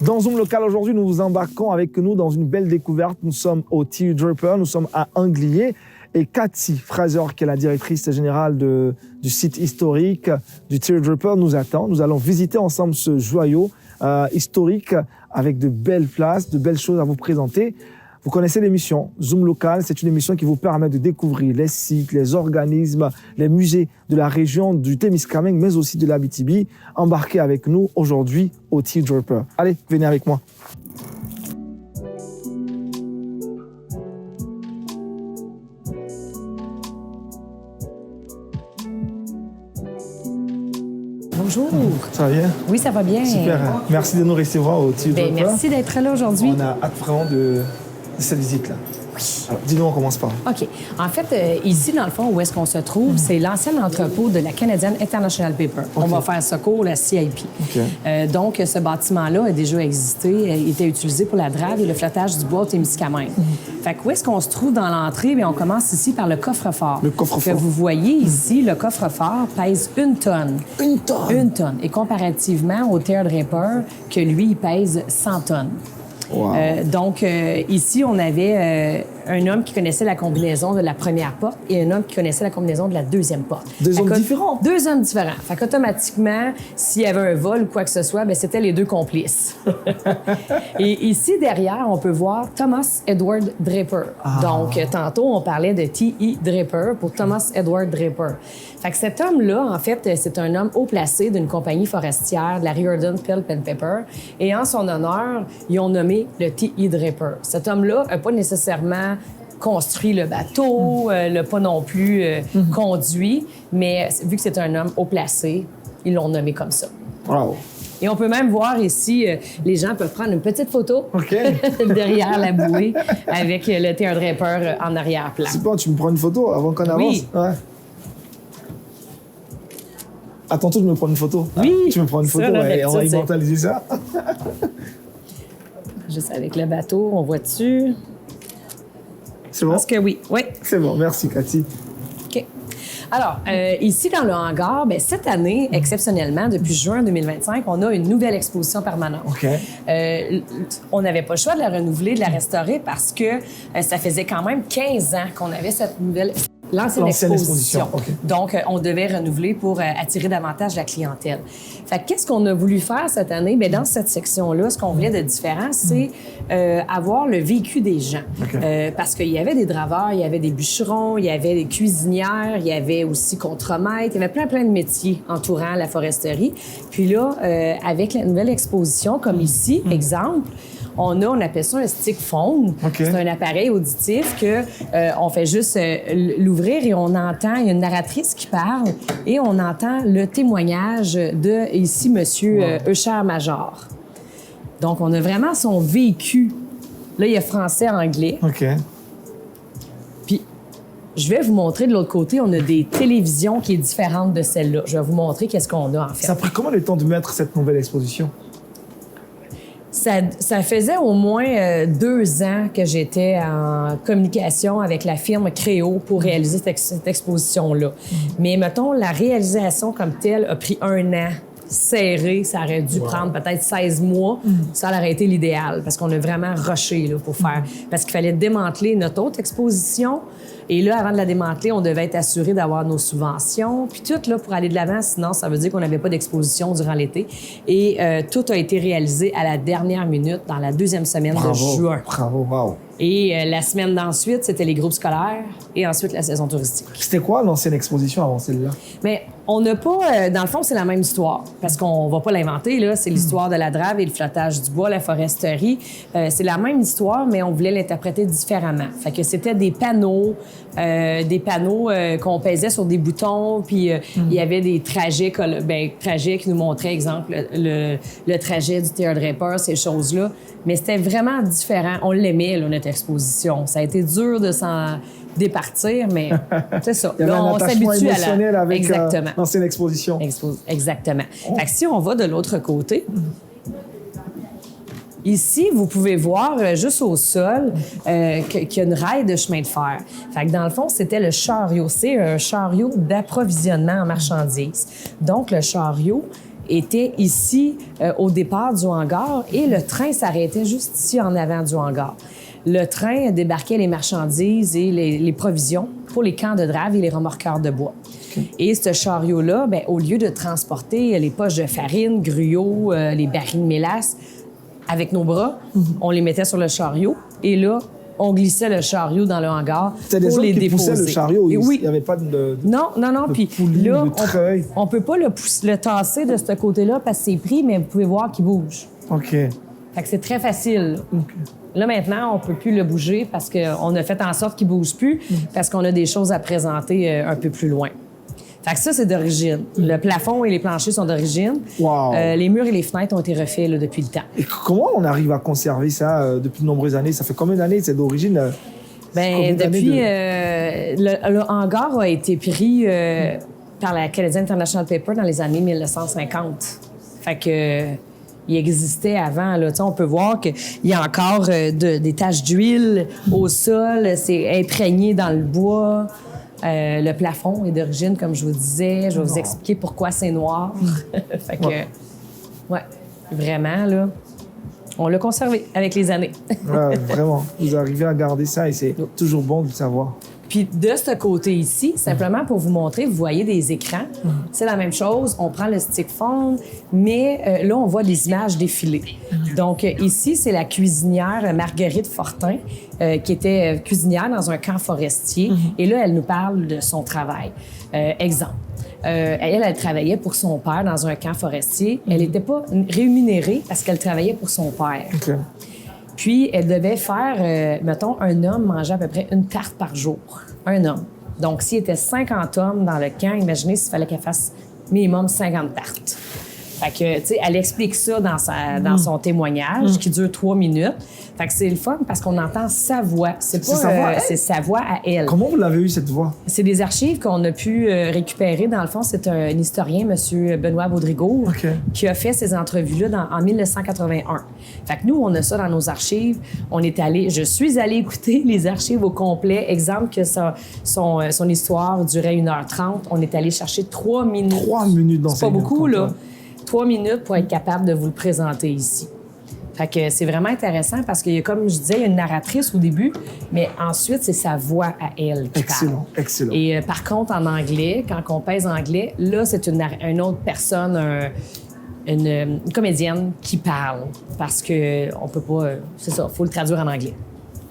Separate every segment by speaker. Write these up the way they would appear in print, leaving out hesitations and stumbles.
Speaker 1: Dans Zoom Local, aujourd'hui, nous vous embarquons avec nous dans une belle découverte. Nous sommes au Teardropper, nous sommes à Anglier. Et Cathy Fraser, qui est la directrice générale du site historique du Teardropper, nous attend. Nous allons visiter ensemble ce joyau historique avec de belles places, de belles choses à vous présenter. Vous connaissez l'émission Zoom Local, c'est une émission qui vous permet de découvrir les sites, les organismes, les musées de la région du Témiscamingue, mais aussi de l'Abitibi. Embarquez avec nous aujourd'hui au Teardropper. Allez, venez avec moi.
Speaker 2: Bonjour.
Speaker 1: Ça va bien?
Speaker 2: Oui, ça va bien.
Speaker 1: Super. Merci de nous recevoir au Teardropper.
Speaker 2: Merci d'être là aujourd'hui.
Speaker 1: On a hâte vraiment de cette visite-là.
Speaker 2: Oui.
Speaker 1: Alors, dis-nous, on commence par.
Speaker 2: OK. En fait, ici, dans le fond, où est-ce qu'on se trouve, c'est l'ancien entrepôt de la Canadian International Paper. On va faire ça court, la CIP. Donc, ce bâtiment-là a déjà existé, il était utilisé pour la drave et le flottage du bois au Témiscamingue. Fait que où est-ce qu'on se trouve dans l'entrée? Bien, on commence ici par le coffre-fort.
Speaker 1: Le coffre-fort.
Speaker 2: Que vous voyez ici, le coffre-fort pèse 1 tonne.
Speaker 1: 1 tonne?
Speaker 2: 1 tonne. Et comparativement au Teardropper, que lui, il pèse 100 tonnes.
Speaker 1: Wow.
Speaker 2: Donc, ici, on avait un homme qui connaissait la combinaison de la première porte et un homme qui connaissait la combinaison de la deuxième porte.
Speaker 1: Deux hommes différents?
Speaker 2: Deux hommes différents. Fait qu'automatiquement, s'il y avait un vol ou quoi que ce soit, bien, c'était les deux complices. Et ici, derrière, on peut voir Thomas Edward Draper. Donc, tantôt, on parlait de T.E. Draper pour Thomas Edward Draper. Fait que cet homme-là, en fait, c'est un homme haut placé d'une compagnie forestière de la Riordan Pulp and Paper. Et en son honneur, ils ont nommé le T.E. Draper. Cet homme-là n'a pas nécessairement construit le bateau, l'a pas non plus conduit, mais vu que c'est un homme haut placé, ils l'ont nommé comme ça.
Speaker 1: Wow.
Speaker 2: Et on peut même voir ici, les gens peuvent prendre une petite photo derrière la bouée avec le Teardropper en arrière-plan.
Speaker 1: C'est pas, tu me prends une photo avant qu'on avance?
Speaker 2: Oui.
Speaker 1: Ouais. À ton tour de me prendre une photo.
Speaker 2: Oui.
Speaker 1: Tu me prends une photo,
Speaker 2: Ça, là,
Speaker 1: ouais, on va immortaliser ça.
Speaker 2: Juste avec le bateau, on voit dessus.
Speaker 1: C'est bon?
Speaker 2: Parce que oui. Oui.
Speaker 1: C'est bon, merci Cathy.
Speaker 2: OK. Alors, ici, dans le hangar, bien, cette année, exceptionnellement, depuis juin 2025, on a une nouvelle exposition permanente.
Speaker 1: OK.
Speaker 2: On n'avait pas le choix de la renouveler, de la restaurer, parce que ça faisait quand même 15 ans qu'on avait cette nouvelle... L'ancienne exposition.
Speaker 1: Okay.
Speaker 2: Donc, on devait renouveler pour attirer davantage la clientèle. Fait que qu'est-ce qu'on a voulu faire cette année? Bien, dans cette section-là, ce qu'on voulait de différent, c'est avoir le vécu des gens.
Speaker 1: Okay.
Speaker 2: Parce qu'il y avait des draveurs, il y avait des bûcherons, il y avait des cuisinières, il y avait aussi contremaîtres, il y avait plein de métiers entourant la foresterie. Puis là, avec la nouvelle exposition, comme ici, exemple, on appelle ça un stick phone.
Speaker 1: Okay.
Speaker 2: C'est un appareil auditif que on fait juste l'ouvrir et on entend, il y a une narratrice qui parle et on entend le témoignage de, ici, Monsieur Eucher Major. Donc, on a vraiment son vécu. Là, il y a français-anglais.
Speaker 1: OK.
Speaker 2: Puis, je vais vous montrer de l'autre côté, on a des télévisions qui est différente de celle-là. Je vais vous montrer qu'est-ce qu'on a, en fait.
Speaker 1: Ça a pris combien de temps de mettre cette nouvelle exposition?
Speaker 2: Ça faisait au moins 2 ans que j'étais en communication avec la firme Créo pour réaliser cette exposition-là. Mais, mettons, la réalisation comme telle a pris 1 an serré. Ça aurait dû prendre peut-être 16 mois. Ça aurait été l'idéal parce qu'on a vraiment rushé là, pour faire... Parce qu'il fallait démanteler notre autre exposition. Et là, avant de la démanteler, on devait être assuré d'avoir nos subventions. Puis tout, là, pour aller de l'avant, sinon, ça veut dire qu'on n'avait pas d'exposition durant l'été. Et tout a été réalisé à la dernière minute, dans la 2e semaine de juin.
Speaker 1: Bravo, wow.
Speaker 2: Et la semaine d'ensuite, c'était les groupes scolaires et ensuite la saison touristique.
Speaker 1: C'était quoi l'ancienne exposition avant celle-là?
Speaker 2: Mais on n'a pas... dans le fond, c'est la même histoire parce qu'on va pas l'inventer, là. C'est l'histoire de la drave et le flottage du bois, la foresterie. C'est la même histoire, mais on voulait l'interpréter différemment. Fait que c'était des panneaux qu'on pesait sur des boutons, puis il y avait des trajets, trajets qui nous montraient, exemple, le trajet du Teardropper, ces choses-là. Mais c'était vraiment différent. On l'aimait, là, notre exposition. Ça a été dur de s'en départir, mais c'est ça.
Speaker 1: Il y avait
Speaker 2: là,
Speaker 1: on s'habitue à la... avec
Speaker 2: Exactement.
Speaker 1: L'ancienne exposition.
Speaker 2: Exactement. Fait que si on va de l'autre côté... Ici, vous pouvez voir juste au sol qu'il y a une raille de chemin de fer. Fait que dans le fond, c'était le chariot. C'est un chariot d'approvisionnement en marchandises. Donc, le chariot était ici au départ du hangar et le train s'arrêtait juste ici en avant du hangar. Le train débarquait les marchandises et les provisions pour les camps de drave et les remorqueurs de bois. Okay. Et ce chariot-là, bien, au lieu de transporter les poches de farine, gruau, les barils de mélasse, avec nos bras, on les mettait sur le chariot et là, on glissait le chariot dans le hangar pour les déposer.
Speaker 1: C'était le chariot,
Speaker 2: oui.
Speaker 1: Il n'y avait pas de
Speaker 2: Non. Puis
Speaker 1: poulie,
Speaker 2: là,
Speaker 1: on
Speaker 2: ne peut pas le tasser de ce côté-là parce que c'est pris, mais vous pouvez voir qu'il bouge.
Speaker 1: OK.
Speaker 2: Fait que c'est très facile.
Speaker 1: OK.
Speaker 2: Là, maintenant, on ne peut plus le bouger parce qu'on a fait en sorte qu'il ne bouge plus parce qu'on a des choses à présenter un peu plus loin. Fait que ça, c'est d'origine. Le plafond et les planchers sont d'origine.
Speaker 1: Wow.
Speaker 2: Les murs et les fenêtres ont été refaits là, depuis le temps.
Speaker 1: Et comment on arrive à conserver ça depuis de nombreuses années? Ça fait combien d'années? C'est d'origine?
Speaker 2: Depuis... le hangar a été pris par la Canadian International Paper dans les années 1950. Fait que... il existait avant. Là. On peut voir qu'il y a encore des taches d'huile au sol. C'est imprégné dans le bois. Le plafond est d'origine, comme je vous disais. Je vais vous expliquer pourquoi c'est noir. Fait que, ouais, vraiment, là, on l'a conservé avec les années.
Speaker 1: Ouais, vraiment. Vous arrivez à garder ça et c'est toujours bon de le savoir.
Speaker 2: Puis de ce côté ici, simplement pour vous montrer, vous voyez des écrans. C'est la même chose. On prend le stick phone, mais là, on voit des images défiler. Donc ici, c'est la cuisinière Marguerite Fortin, qui était cuisinière dans un camp forestier. Et là, elle nous parle de son travail. Exemple. Elle travaillait pour son père dans un camp forestier. Elle n'était pas rémunérée parce qu'elle travaillait pour son père.
Speaker 1: Okay.
Speaker 2: Puis, elle devait faire, mettons, un homme mangeait à peu près une tarte par jour. Un homme. Donc, s'il y était 50 hommes dans le camp, imaginez s'il fallait qu'elle fasse minimum 50 tartes. Fait que, tu sais, elle explique ça dans son témoignage qui dure 3 minutes. Fait que c'est le fun parce qu'on entend sa voix. C'est sa voix à elle.
Speaker 1: Comment vous l'avez eu, cette voix?
Speaker 2: C'est des archives qu'on a pu récupérer. Dans le fond, c'est un historien, M. Benoît Baudrigaud, qui a fait ces entrevues-là en 1981. Fait que nous, on a ça dans nos archives. Je suis allée écouter les archives au complet. Exemple que son histoire durait 1h30. On est allé chercher 3 minutes.
Speaker 1: 3 minutes dans
Speaker 2: c'est pas beaucoup, là. 3 minutes pour être capable de vous le présenter ici. Fait que c'est vraiment intéressant parce qu'il y a, comme je disais, il y a une narratrice au début, mais ensuite, c'est sa voix à elle qui parle.
Speaker 1: Excellent.
Speaker 2: Et par contre, en anglais, quand on pèse anglais, là, c'est une autre personne, une comédienne qui parle parce que on peut pas... c'est ça, il faut le traduire en anglais.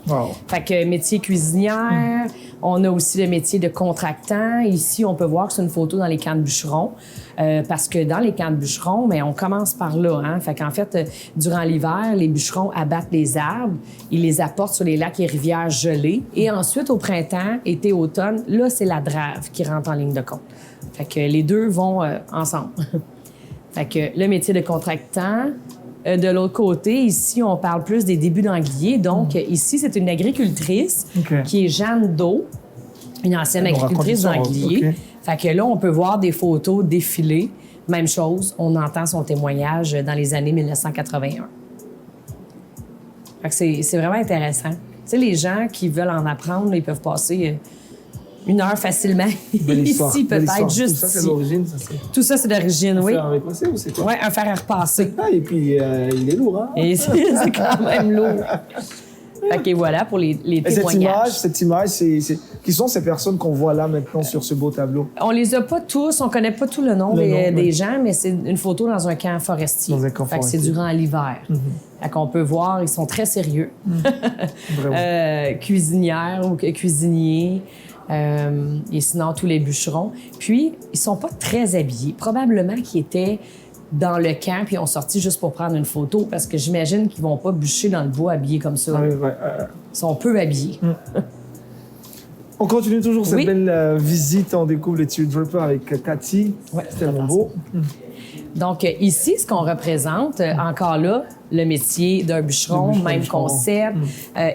Speaker 1: Wow.
Speaker 2: Fait que métier cuisinière, on a aussi le métier de contractant. Ici, on peut voir que c'est une photo dans les camps de bûcherons. Parce que dans les camps de bûcherons, mais on commence par là. Hein? Fait qu'en fait, durant l'hiver, les bûcherons abattent les arbres, ils les apportent sur les lacs et rivières gelées. Et ensuite, au printemps, été, automne, là, c'est la drave qui rentre en ligne de compte. Fait que les deux vont ensemble. Fait que le métier de contractant. De l'autre côté, ici, on parle plus des débuts d'Anglier. Donc, ici, c'est une agricultrice qui est Jeanne Daud, une ancienne agricultrice d'Anglier. Fait que là, on peut voir des photos défiler. Même chose, on entend son témoignage dans les années 1981. Fait que c'est vraiment intéressant. Tu sais, les gens qui veulent en apprendre, ils peuvent passer 1 heure facilement ici, peut-être, juste
Speaker 1: Tout ça, c'est
Speaker 2: ici.
Speaker 1: d'origine, ça?
Speaker 2: Tout ça, c'est d'origine, oui.
Speaker 1: Un fer à repasser ou c'est quoi?
Speaker 2: Oui, un fer à repasser.
Speaker 1: Et puis, il est lourd, hein?
Speaker 2: Et c'est quand même lourd. Fait que voilà pour les témoignages.
Speaker 1: Cette image, qui sont ces personnes qu'on voit là maintenant sur ce beau tableau?
Speaker 2: On les a pas tous, on connaît pas tout le nom des gens, mais c'est une photo dans un camp forestier.
Speaker 1: Dans un camp forestier.
Speaker 2: Fait que c'est durant l'hiver. Fait qu'on peut voir, ils sont très sérieux. Cuisinières ou cuisiniers. Et sinon, tous les bûcherons. Puis, ils sont pas très habillés. Probablement qu'ils étaient dans le camp puis ont sorti juste pour prendre une photo parce que j'imagine qu'ils vont pas bûcher dans le bois habillés comme ça. Ils sont peu habillés.
Speaker 1: On continue toujours cette belle visite. On découvre le Tear Draper avec Cathy. C'est tellement beau.
Speaker 2: Donc, ici, ce qu'on représente, encore là, le métier d'un bûcheron, même concept.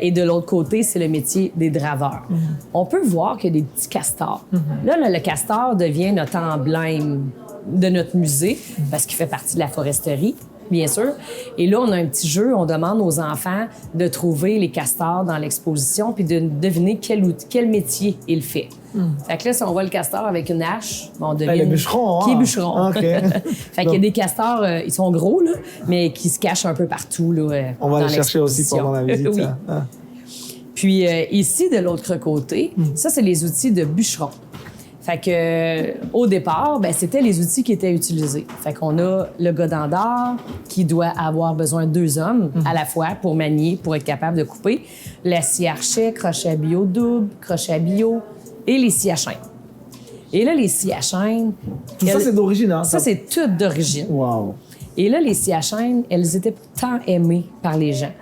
Speaker 2: Et de l'autre côté, c'est le métier des draveurs. On peut voir qu'il y a des petits castors. Là, le castor devient notre emblème de notre musée parce qu'il fait partie de la foresterie. bien sûr. Et là, on a un petit jeu, on demande aux enfants de trouver les castors dans l'exposition puis de deviner quel métier il fait. Fait que là, si on voit le castor avec une hache, on devine
Speaker 1: le bûcheron,
Speaker 2: qui est bûcheron.
Speaker 1: OK.
Speaker 2: Fait qu'il y a des castors, ils sont gros, là, mais qui se cachent un peu partout. Là,
Speaker 1: On va
Speaker 2: dans
Speaker 1: les chercher aussi
Speaker 2: l'exposition.
Speaker 1: pendant la visite.
Speaker 2: Oui.
Speaker 1: Ah.
Speaker 2: Puis ici, de l'autre côté, ça, c'est les outils de bûcheron. Fait que au départ, ben, c'était les outils qui étaient utilisés. Fait qu'on a le godin d'or qui doit avoir besoin de 2 hommes à la fois pour manier, pour être capable de couper. La scie archet, crochet à bio double, crochet à bio et les scies à chaîne. Et là, les scies à chaîne...
Speaker 1: Tout ça, c'est d'origine, hein?
Speaker 2: Ça, c'est tout d'origine.
Speaker 1: Wow.
Speaker 2: Et là, les scies à chaîne, elles étaient tant aimées par les gens.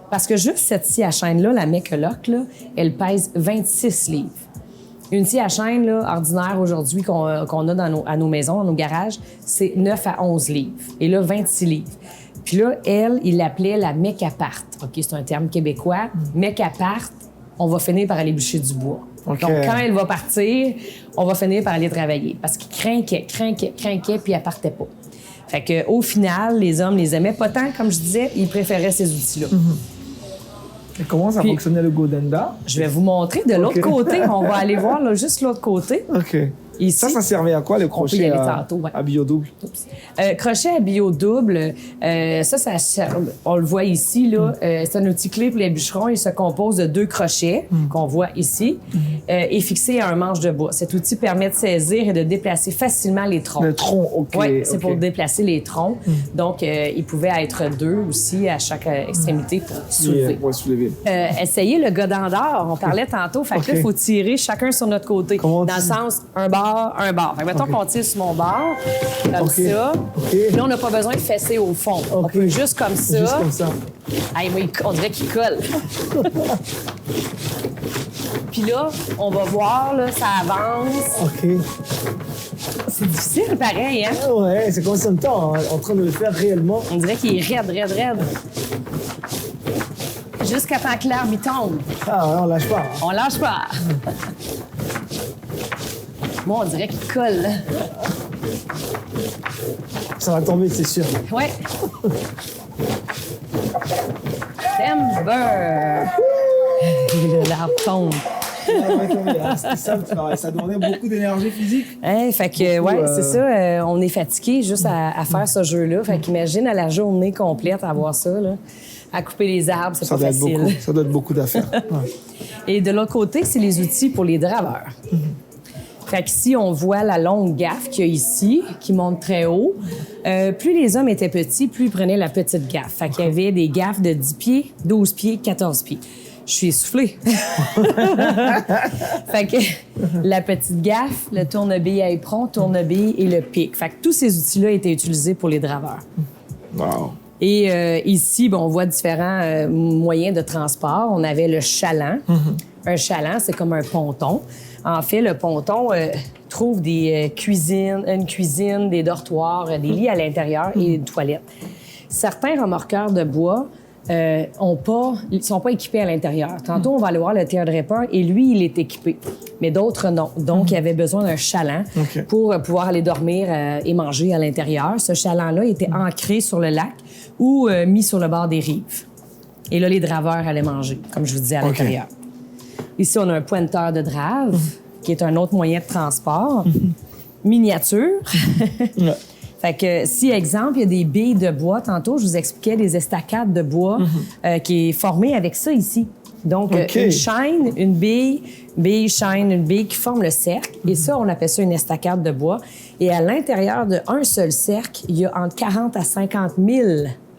Speaker 2: Parce que juste cette scie à chaîne-là, la Mecoloc, là, elle pèse 26 livres. Une scie à chaîne là, ordinaire aujourd'hui qu'on a à nos maisons, dans nos garages, c'est 9 à 11 livres. Et là, 26 livres. Puis là, elle, il l'appelait la Mecapart. OK, c'est un terme québécois. Mecapart, on va finir par aller bûcher du bois.
Speaker 1: OK.
Speaker 2: Donc, quand elle va partir, on va finir par aller travailler. Parce qu'il craquait, puis elle partait pas. Fait qu'au final, les hommes les aimaient pas tant, comme je disais, ils préféraient ces outils-là.
Speaker 1: Et comment ça fonctionnait le Godenda?
Speaker 2: Je vais vous montrer de l'autre
Speaker 1: OK.
Speaker 2: côté. On va aller voir là, juste l'autre côté.
Speaker 1: OK.
Speaker 2: Ici,
Speaker 1: Ça servait à quoi, le
Speaker 2: peut y
Speaker 1: crochet
Speaker 2: aller tantôt, ouais.
Speaker 1: à biodouble?
Speaker 2: crochet à bio double, ça sert, on le voit ici, là, c'est un outil clé pour les bûcherons. Il se compose de 2 crochets qu'on voit ici et fixé à un manche de bois. Cet outil permet de saisir et de déplacer facilement les troncs.
Speaker 1: Le tronc, OK.
Speaker 2: Oui, c'est
Speaker 1: OK.
Speaker 2: pour déplacer les troncs. Donc, il pouvait être 2 aussi à chaque extrémité pour soulever.
Speaker 1: Pour soulever.
Speaker 2: Essayer le godin d'or, on parlait tantôt. Fait que là, il faut tirer chacun sur notre côté.
Speaker 1: Comment on
Speaker 2: Dans le
Speaker 1: tire?
Speaker 2: sens, un bord. Fait que mettons qu'on tire sur mon bord, comme
Speaker 1: OK.
Speaker 2: ça.
Speaker 1: OK.
Speaker 2: Puis là, on n'a pas besoin de fesser au fond. On
Speaker 1: OK.
Speaker 2: peut juste comme ça.
Speaker 1: Juste comme ça.
Speaker 2: Hey, moi, on dirait qu'il colle. Puis là, on va voir, là, ça avance.
Speaker 1: OK.
Speaker 2: C'est difficile, pareil, hein?
Speaker 1: Ouais, c'est comme ça le temps, hein, en train de le faire réellement.
Speaker 2: On dirait qu'il est raide. Jusqu'à temps que l'arbre, il tombe.
Speaker 1: Ah ouais, on lâche pas.
Speaker 2: On lâche pas. Moi, on dirait qu'il colle.
Speaker 1: Ça va tomber, c'est sûr.
Speaker 2: Ouais. Timber. L'arbre tombe.
Speaker 1: C'était ça, ça demandait beaucoup d'énergie physique.
Speaker 2: Hey, fait que,
Speaker 1: Beaucoup,
Speaker 2: ouais, c'est ça. On est fatigué juste à faire ce jeu-là. Fait qu'imagine à la journée complète avoir ça, là. À couper les arbres, c'est
Speaker 1: Ça
Speaker 2: pas
Speaker 1: doit être
Speaker 2: facile.
Speaker 1: beaucoup. Ça doit être beaucoup d'affaires. Ouais.
Speaker 2: Et de l'autre côté, c'est les outils pour les draveurs. Fait qu'ici, on voit la longue gaffe qu'il y a ici, qui monte très haut. Plus les hommes étaient petits, plus ils prenaient la petite gaffe. Fait qu'il y avait des gaffes de 10 pieds, 12 pieds, 14 pieds. Je suis essoufflée. Fait que la petite gaffe, le tourne-bille à éperon, tourne-bille et le pic. Fait que tous ces outils-là étaient utilisés pour les draveurs.
Speaker 1: Wow.
Speaker 2: Et ici, bon, on voit différents moyens de transport. On avait le chaland. Un chaland, c'est comme un ponton. En fait, le ponton trouve une cuisine, des dortoirs, des lits à l'intérieur et une toilette. Certains remorqueurs de bois ils sont pas équipés à l'intérieur. Tantôt, on va aller voir le teardraper et lui, il est équipé. Mais d'autres, non. Donc, il avait besoin d'un chaland
Speaker 1: OK.
Speaker 2: pour pouvoir aller dormir et manger à l'intérieur. Ce chaland-là était ancré sur le lac ou mis sur le bord des rives. Et là, les draveurs allaient manger, comme je vous disais, à
Speaker 1: OK.
Speaker 2: l'intérieur. Ici, on a un pointeur de drave, qui est un autre moyen de transport. Miniature.
Speaker 1: Ouais.
Speaker 2: Fait que si, exemple, il y a des billes de bois, tantôt, je vous expliquais des estacades de bois qui est formée avec ça ici. Donc,
Speaker 1: OK.
Speaker 2: une chaîne, une bille, chaîne, une bille qui forment le cercle. Et ça, on appelle ça une estacade de bois. Et à l'intérieur d'un seul cercle, il y a entre 40 à 50 000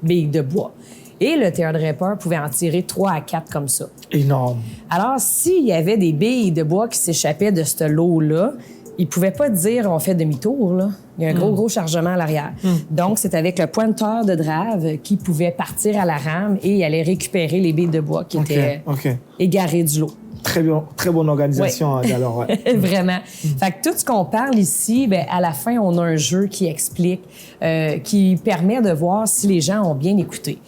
Speaker 2: billes de bois. Et le teardraper pouvait en tirer 3 à 4 comme ça.
Speaker 1: Énorme.
Speaker 2: Alors, s'il y avait des billes de bois qui s'échappaient de ce lot-là, il ne pouvait pas dire on fait demi-tour, là. Il y a un gros chargement à l'arrière. Donc, c'est avec le pointeur de drave qui pouvait partir à la rame et il allait récupérer les billes de bois qui étaient
Speaker 1: OK.
Speaker 2: égarées du lot.
Speaker 1: Très bonne organisation,
Speaker 2: Oui.
Speaker 1: alors. Ouais.
Speaker 2: Vraiment. Fait que tout ce qu'on parle ici, ben, à la fin, on a un jeu qui explique, qui permet de voir si les gens ont bien écouté.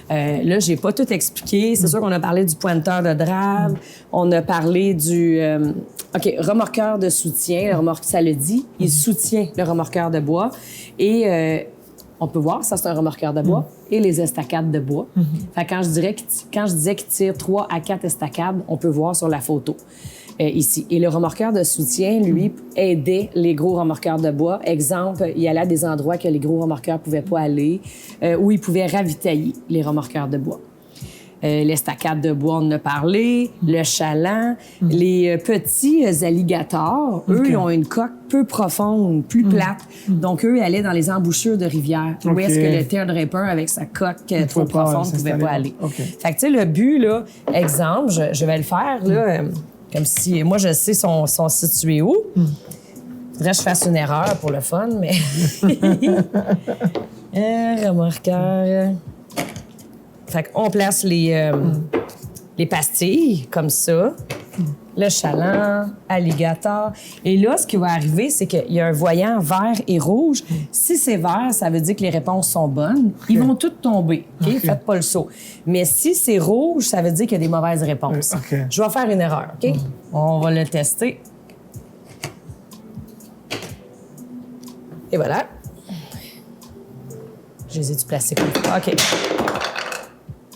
Speaker 2: Là, j'ai pas tout expliqué. C'est sûr qu'on a parlé du pointeur de drave, on a parlé du remorqueur de soutien. Le remorqueur, ça le dit, il soutient le remorqueur de bois. Et on peut voir, ça c'est un remorqueur de bois, et les estacades de bois. Fait que quand je disais qu'il tire 3 à 4 estacades, on peut voir sur la photo ici. Et le remorqueur de soutien, lui, aidait les gros remorqueurs de bois. Exemple, il allait à des endroits que les gros remorqueurs pouvaient pas aller, où il pouvait ravitailler les remorqueurs de bois. L'estacade de bois, on en a parlé, le chaland. Les petits alligators, eux, ils ont une coque peu profonde, plus plate. Donc, eux, ils allaient dans les embouchures de rivières. Où est-ce que le teardripper, avec sa coque trop profonde, ne pouvait pas aller. Fait que, tu sais, le but, là, exemple, je vais le faire, là, comme si... Moi, je sais sont situés où. Faudrait que je fasse une erreur pour le fun, mais... remorqueur... Fait qu'on place les pastilles comme ça, le chaland, alligator. Et là, ce qui va arriver, c'est qu'il y a un voyant vert et rouge. Si c'est vert, ça veut dire que les réponses sont bonnes. Ils vont toutes tomber. OK? Faites pas le saut. Mais si c'est rouge, ça veut dire qu'il y a des mauvaises réponses. Je vais faire une erreur. OK? On va le tester. Et voilà. Je les ai-tu placés comme ça? OK.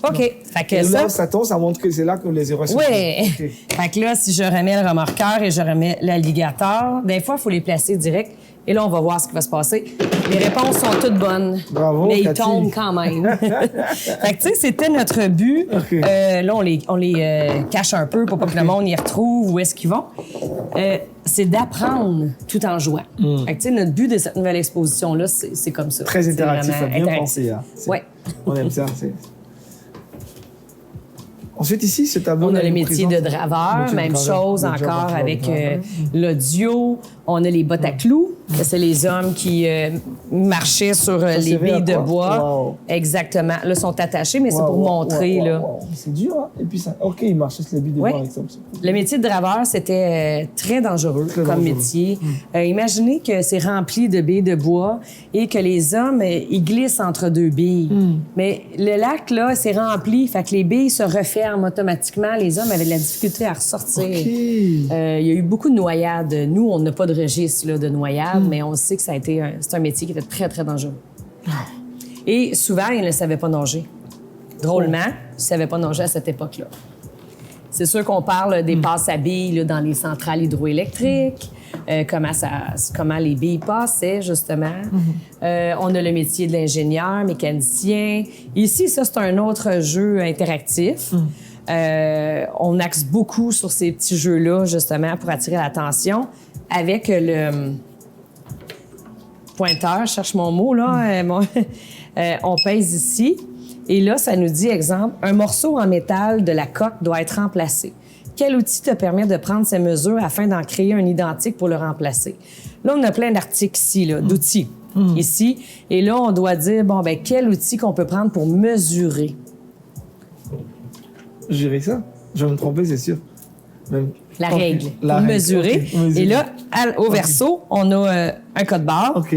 Speaker 2: OK. Fait que
Speaker 1: et
Speaker 2: ça...
Speaker 1: là, ça tombe, ça montre que c'est là que les erreurs sont.
Speaker 2: Oui.
Speaker 1: Okay.
Speaker 2: Fait que là, si je remets le remorqueur et je remets l'alligator, des fois, il faut les placer direct. Et là, on va voir ce qui va se passer. Les réponses sont toutes bonnes.
Speaker 1: Bravo,
Speaker 2: mais
Speaker 1: Cathy.
Speaker 2: ils tombent quand même. Fait que, tu sais, c'était notre but.
Speaker 1: Okay.
Speaker 2: Là, on les cache un peu pour pas que le monde y retrouve où est-ce qu'ils vont. C'est d'apprendre tout en jouant. Fait que, tu sais, notre but de cette nouvelle exposition-là, c'est comme ça.
Speaker 1: Très interactif,
Speaker 2: c'est
Speaker 1: bien pensé. Hein.
Speaker 2: Oui.
Speaker 1: On aime ça. Ensuite, ici, ce tableau...
Speaker 2: On a le métier de draveur, même chose encore avec l'audio. On a les bottes à clous. C'est les hommes qui marchaient sur les billes de bois.
Speaker 1: Wow.
Speaker 2: Exactement. Là, sont attachés, mais c'est pour montrer. Là.
Speaker 1: C'est dur, hein? Et puis ça... OK, ils marchaient sur les billes de bois avec ça.
Speaker 2: Le métier de draveur, c'était très dangereux comme métier. Imaginez que c'est rempli de billes de bois et que les hommes, ils glissent entre deux billes. Mais le lac, là, c'est rempli, fait que les billes se referment automatiquement. Les hommes avaient de la difficulté à ressortir. Il y a eu beaucoup de noyades. Nous, on n'a pas de registre là, de noyades, mais on sait que c'est un métier qui était très, très dangereux. Et souvent, ils ne savaient pas nager. Drôlement, ils ne savaient pas nager à cette époque-là. C'est sûr qu'on parle des passes à billes là, dans les centrales hydroélectriques, comment les billes passaient, justement. On a le métier de l'ingénieur, mécanicien. Ici, ça, c'est un autre jeu interactif. On axe beaucoup sur ces petits jeux-là, justement, pour attirer l'attention. Avec le pointeur, je cherche mon mot, là. On pèse ici. Et là, ça nous dit, exemple, un morceau en métal de la coque doit être remplacé. Quel outil te permet de prendre ces mesures afin d'en créer un identique pour le remplacer? Là, on a plein d'articles ici, là, d'outils, ici. Et là, on doit dire, bon, ben quel outil qu'on peut prendre pour mesurer?
Speaker 1: Je dirais ça. Je vais me tromper, c'est sûr. Même...
Speaker 2: La règle. Pour mesurer. Et là, au verso, on a un code barre.
Speaker 1: OK.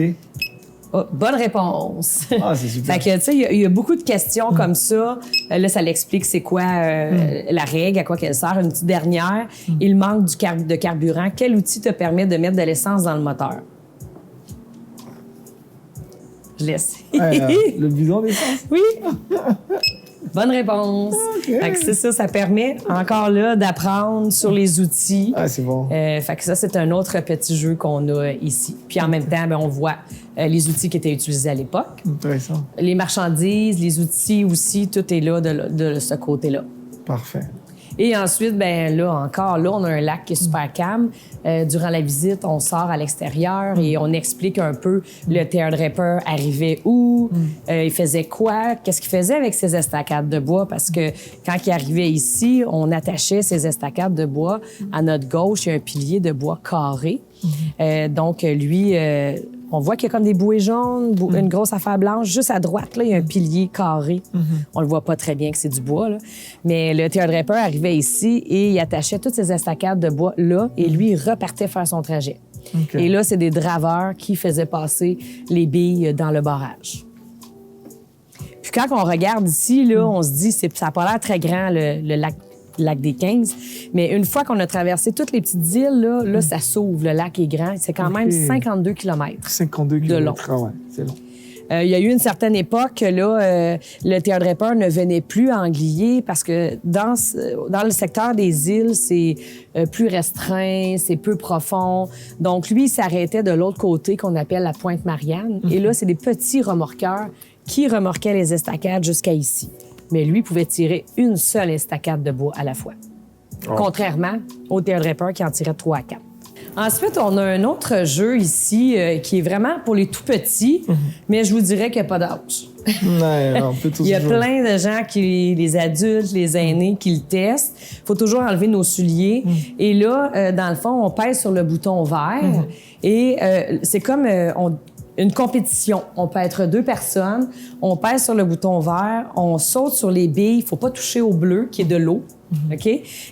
Speaker 2: Oh, bonne réponse.
Speaker 1: Ah, c'est super.
Speaker 2: Fait que, tu sais, il y a beaucoup de questions comme ça. Là, ça l'explique c'est quoi la règle, à quoi qu'elle sert. Une petite dernière. Il manque de carburant. Quel outil te permet de mettre de l'essence dans le moteur? Je laisse.
Speaker 1: Le bidon d'essence?
Speaker 2: Oui. Bonne réponse.
Speaker 1: Okay.
Speaker 2: Fait que c'est ça, ça permet encore là d'apprendre sur les outils.
Speaker 1: Ah, c'est bon.
Speaker 2: Fait que ça, c'est un autre petit jeu qu'on a ici. Puis en même temps, ben, on voit les outils qui étaient utilisés à l'époque.
Speaker 1: Intéressant.
Speaker 2: Les marchandises, les outils aussi, tout est là de ce côté-là.
Speaker 1: Parfait.
Speaker 2: Et ensuite, ben là, encore là, on a un lac qui est super calme. Durant la visite, on sort à l'extérieur et on explique un peu le teardripper arrivait où, il faisait quoi, qu'est-ce qu'il faisait avec ses estacades de bois, parce que quand il arrivait ici, on attachait ces estacades de bois. À notre gauche, il y a un pilier de bois carré. Donc, lui... on voit qu'il y a comme des bouées jaunes, une grosse affaire blanche. Juste à droite, là, il y a un pilier carré. On le voit pas très bien que c'est du bois, là. Mais le teardripper arrivait ici et il attachait toutes ces estacades de bois là et lui, il repartait faire son trajet. Et là, c'est des draveurs qui faisaient passer les billes dans le barrage. Puis quand on regarde ici, là, on se dit, ça n'a pas l'air très grand, le lac des 15. Mais une fois qu'on a traversé toutes les petites îles, là, ça s'ouvre. Le lac est grand. C'est quand même 52 km.
Speaker 1: 52
Speaker 2: de long.
Speaker 1: Ah ouais, c'est long.
Speaker 2: Il y a eu une certaine époque là, le théâtre Draper ne venait plus à Anglier parce que dans le secteur des îles, c'est plus restreint, c'est peu profond. Donc, lui, il s'arrêtait de l'autre côté qu'on appelle la Pointe-Marianne. Et là, c'est des petits remorqueurs qui remorquaient les estacades jusqu'à ici. Mais lui pouvait tirer une seule estacade de bois à la fois. Contrairement au théâtre Draper qui en tirait 3 à 4. Ensuite, on a un autre jeu ici qui est vraiment pour les tout petits, mais je vous dirais qu'il n'y a pas d'âge.
Speaker 1: Ouais, on peut tous
Speaker 2: Il y a
Speaker 1: jouer.
Speaker 2: plein de gens, les adultes, les aînés, qui le testent. Il faut toujours enlever nos souliers. Et là, dans le fond, on pèse sur le bouton vert et c'est comme une compétition. On peut être 2 personnes, on pèse sur le bouton vert, on saute sur les billes. Il ne faut pas toucher au bleu qui est de l'eau. OK?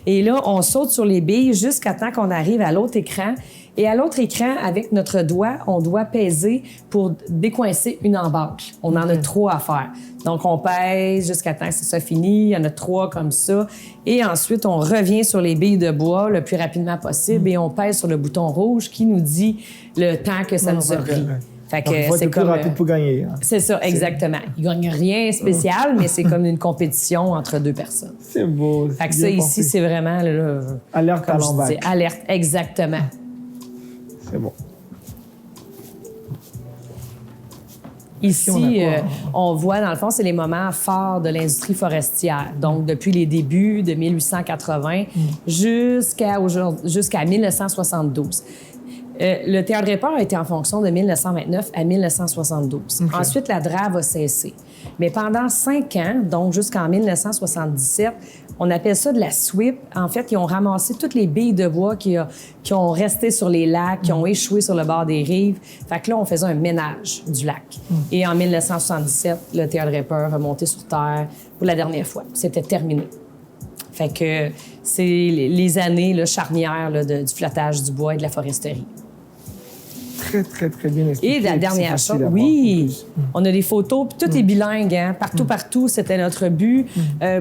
Speaker 2: Et là, on saute sur les billes jusqu'à temps qu'on arrive à l'autre écran. Et à l'autre écran, avec notre doigt, on doit peser pour décoincer une embâcle. On en a 3 à faire. Donc, on pèse jusqu'à temps que ça soit fini. Il y en a 3 comme ça. Et ensuite, on revient sur les billes de bois le plus rapidement possible et on pèse sur le bouton rouge qui nous dit le temps que ça nous a pris. Fait que
Speaker 1: c'est plus rapide pour gagner. Hein.
Speaker 2: C'est ça, exactement. Il gagne rien spécial, mais c'est comme une compétition entre 2 personnes.
Speaker 1: C'est beau.
Speaker 2: Fait que ça, ici, c'est vraiment... Là,
Speaker 1: alerte à l'embarque.
Speaker 2: Alerte, exactement.
Speaker 1: C'est bon.
Speaker 2: Ici, on voit, dans le fond, c'est les moments forts de l'industrie forestière. Donc, depuis les débuts de 1880 jusqu'à 1972. Le théâtre Draper a été en fonction de 1929 à 1972. Okay. Ensuite, la drave a cessé. Mais pendant 5 ans, donc jusqu'en 1977, on appelle ça de la sweep. En fait, ils ont ramassé toutes les billes de bois qui ont resté sur les lacs, qui ont échoué sur le bord des rives. Fait que là, on faisait un ménage du lac. Et en 1977, le théâtre Draper a monté sur terre pour la dernière fois. C'était terminé. Fait que c'est les années là, charnières là, du flottage du bois et de la foresterie.
Speaker 1: Très, très, très bien expliqué.
Speaker 2: Et la dernière chose, oui, on a des photos, puis tout est bilingue, hein? Partout, c'était notre but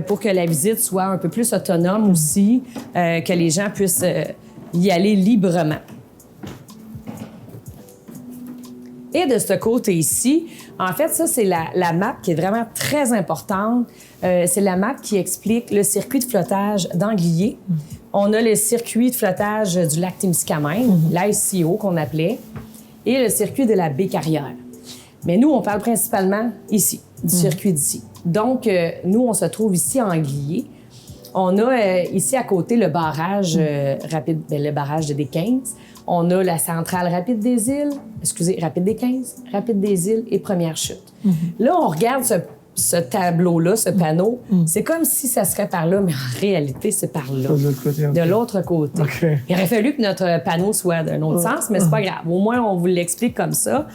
Speaker 2: pour que la visite soit un peu plus autonome aussi, que les gens puissent y aller librement. Et de ce côté ici, en fait, ça, c'est la map qui est vraiment très importante. C'est la map qui explique le circuit de flottage d'Anglier. On a le circuit de flottage du lac Témiscamingue, l'ICO qu'on appelait, et le circuit de la baie Carrière. Mais nous, on parle principalement ici, du circuit d'ici. Donc, nous, on se trouve ici à Anglier. On a ici à côté le barrage rapide, le barrage de Des-15. On a la centrale rapide des îles, rapide des 15, rapide des îles et première chute. Là, on regarde ce tableau-là, ce panneau, c'est comme si ça serait par là, mais en réalité, c'est par là. De l'autre côté.
Speaker 1: Okay.
Speaker 2: Il aurait fallu que notre panneau soit d'un autre sens, mais c'est pas grave. Au moins, on vous l'explique comme ça.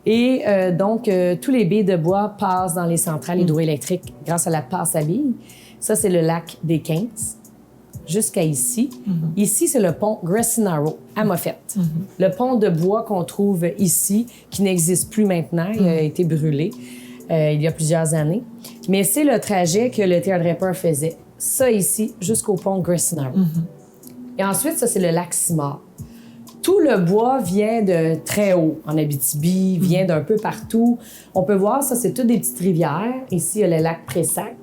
Speaker 2: Et donc, tous les billes de bois passent dans les centrales hydroélectriques grâce à la passe à billes. Ça, c'est le lac des 15. Jusqu'à ici. Ici, c'est le pont Grassinarrow à Moffett. Le pont de bois qu'on trouve ici, qui n'existe plus maintenant, il a été brûlé il y a plusieurs années. Mais c'est le trajet que le théâtre Draper faisait. Ça ici, jusqu'au pont Grassinarrow. Et ensuite, ça, c'est le lac Simard. Tout le bois vient de très haut, en Abitibi, vient d'un peu partout. On peut voir, ça, c'est toutes des petites rivières. Ici, il y a le lac Pressac.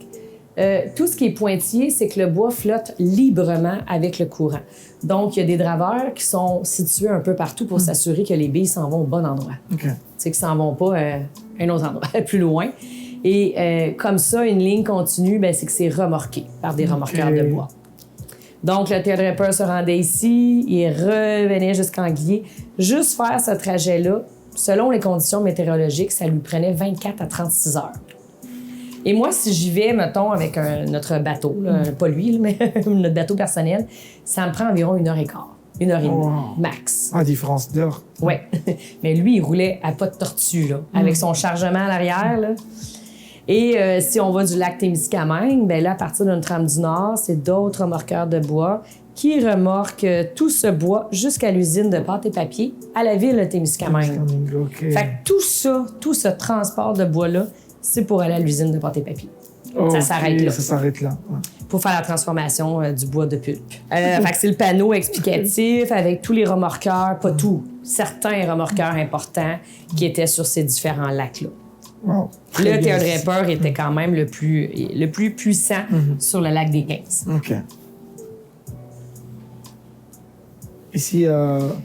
Speaker 2: Tout ce qui est pointillé, c'est que le bois flotte librement avec le courant. Donc, il y a des draveurs qui sont situés un peu partout pour s'assurer que les billes s'en vont au bon endroit.
Speaker 1: Okay.
Speaker 2: C'est qu'ils s'en vont pas à un autre endroit, plus loin. Et comme ça, une ligne continue, ben, c'est que c'est remorqué par des remorqueurs de bois. Donc, le théâtre Draper se rendait ici, il revenait jusqu'à Anglier. Juste faire ce trajet-là, selon les conditions météorologiques, ça lui prenait 24 à 36 heures. Et moi, si j'y vais, mettons, avec notre bateau, là, pas lui, mais notre bateau personnel, ça me prend environ 1h15, 1h30, max.
Speaker 1: Ah, différence d'heure.
Speaker 2: Oui. Mais lui, il roulait à pas de tortue, là, avec son chargement à l'arrière, là. Et si on va du lac Témiscamingue, bien là, à partir d'une trame du Nord, c'est d'autres remorqueurs de bois qui remorquent tout ce bois jusqu'à l'usine de pâte et papier à la ville de Témiscamingue.
Speaker 1: Okay.
Speaker 2: Fait que tout ça, tout ce transport de bois-là, c'est pour aller à l'usine de pâte et papier. Ça s'arrête là.
Speaker 1: Ça s'arrête là. Ouais.
Speaker 2: Pour faire la transformation du bois de pulpe. Fait que c'est le panneau explicatif avec tous les remorqueurs, pas tous, certains remorqueurs importants qui étaient sur ces différents lacs-là.
Speaker 1: Wow.
Speaker 2: Le
Speaker 1: Très bien.
Speaker 2: Teardrapper était quand même le plus puissant sur le lac des 15.
Speaker 1: OK. Ici,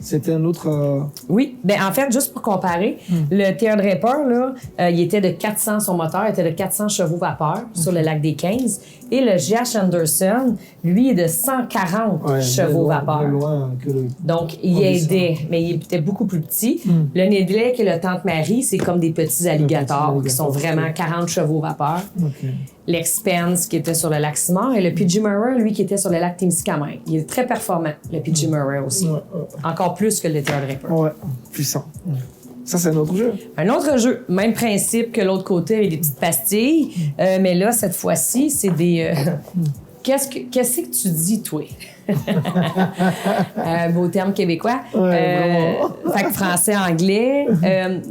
Speaker 1: c'était un autre...
Speaker 2: Oui, bien en fait, juste pour comparer, le Teardrapper, là, il était de 400, son moteur était de 400 chevaux vapeur sur le lac des 15. Et le GH Anderson, lui, est de 140 chevaux vapeur.
Speaker 1: Plus loin que le...
Speaker 2: Donc, il aidait, mais il était beaucoup plus petit. Le Nedlec et le Tante Marie, c'est comme des petits alligators qui sont vraiment 40 chevaux vapeur.
Speaker 1: OK.
Speaker 2: L'Expense, qui était sur le lac Simard, et le PG Murray, lui, qui était sur le lac Témiscamingue. Il est très performant, le PG Murray aussi. Encore plus que le Teardrapper.
Speaker 1: Ouais, puissant. Ça, c'est un autre jeu.
Speaker 2: Un autre jeu, même principe que l'autre côté avec des petites pastilles, mais là, cette fois-ci, c'est des... Qu'est-ce que tu dis, toi? Beau terme québécois. Fait que français-anglais.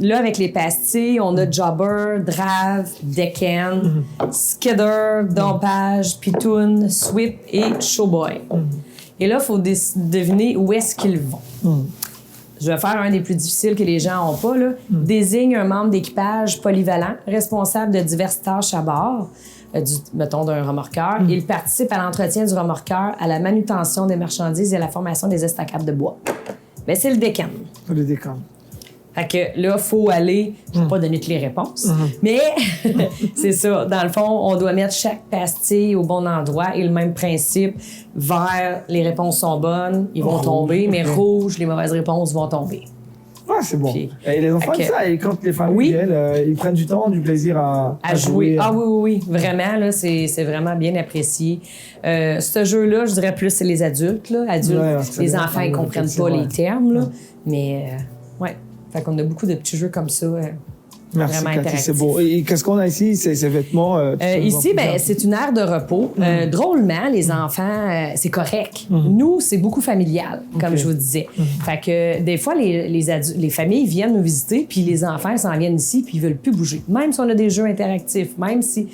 Speaker 2: Là, avec les pastilles, on a Jobber, Drave, Decken, Skidder, Dompage, Pitoun, Sweep et Showboy. Et là, il faut deviner où est-ce qu'ils vont. Je vais faire un des plus difficiles que les gens n'ont pas. Là. Désigne un membre d'équipage polyvalent, responsable de diverses tâches à bord, mettons d'un remorqueur. Il participe à l'entretien du remorqueur, à la manutention des marchandises et à la formation des estacades de bois. Mais c'est le Decken.
Speaker 1: Le décan.
Speaker 2: Fait que là, il faut aller... Je ne vais pas donner toutes les réponses, mais c'est ça. Dans le fond, on doit mettre chaque pastille au bon endroit et le même principe. Vert, les réponses sont bonnes, ils vont tomber, mais rouge, les mauvaises réponses vont tomber.
Speaker 1: Ah, c'est bon.
Speaker 2: Puis,
Speaker 1: et les enfants, ça, et quand les familles viennent, ils prennent du temps, du plaisir à jouer.
Speaker 2: Ah oui. Vraiment, là, c'est vraiment bien apprécié. Ce jeu-là, je dirais plus, c'est les adultes. Là. Les enfants, ils comprennent pas les termes, là. Mais, ouais. Fait qu'on a beaucoup de petits jeux comme ça.
Speaker 1: Merci,
Speaker 2: vraiment
Speaker 1: Cathy, c'est beau. Et qu'est-ce qu'on a ici, ces vêtements?
Speaker 2: Ici, c'est une aire de repos. Drôlement, les enfants, c'est correct. Nous, c'est beaucoup familial, comme je vous disais. Fait que des fois, les familles viennent nous visiter, puis les enfants s'en viennent ici, puis ils veulent plus bouger. Même si on a des jeux interactifs, même si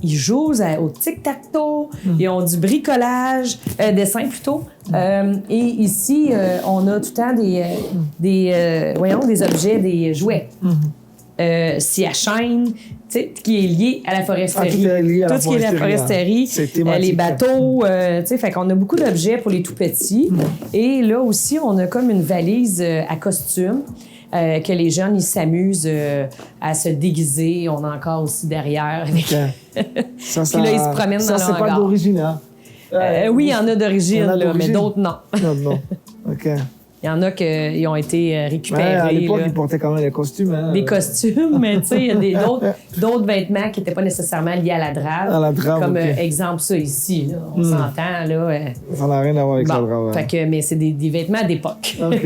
Speaker 2: ils jouent au tic-tac-toe, ils ont du bricolage, dessin plutôt. Et ici, on a tout le temps des objets, des jouets. Scie à chaîne, qui est lié à la foresterie.
Speaker 1: Tout est lié à
Speaker 2: tout ce qui est la foresterie, les bateaux, fait qu'on a beaucoup d'objets pour les tout-petits. Et là aussi, on a comme une valise à costume. Que les jeunes, ils s'amusent à se déguiser. On a encore aussi derrière. Avec...
Speaker 1: Puis
Speaker 2: là, ils se promènent dans le hangar.
Speaker 1: Ça, c'est pas d'origine, hein?
Speaker 2: Oui, il y en a d'origine, mais d'autres, non.
Speaker 1: Non. OK.
Speaker 2: Il y en a qui ont été récupérés.
Speaker 1: Ouais, à l'époque, ils portaient quand même des costumes. Hein?
Speaker 2: Des costumes, mais tu sais, il y a d'autres vêtements qui n'étaient pas nécessairement liés à la drave.
Speaker 1: À la drave,
Speaker 2: comme exemple ça ici, là, on s'entend. Là,
Speaker 1: ça n'a rien à voir avec la drave.
Speaker 2: Fait que, mais c'est des vêtements d'époque.
Speaker 1: OK.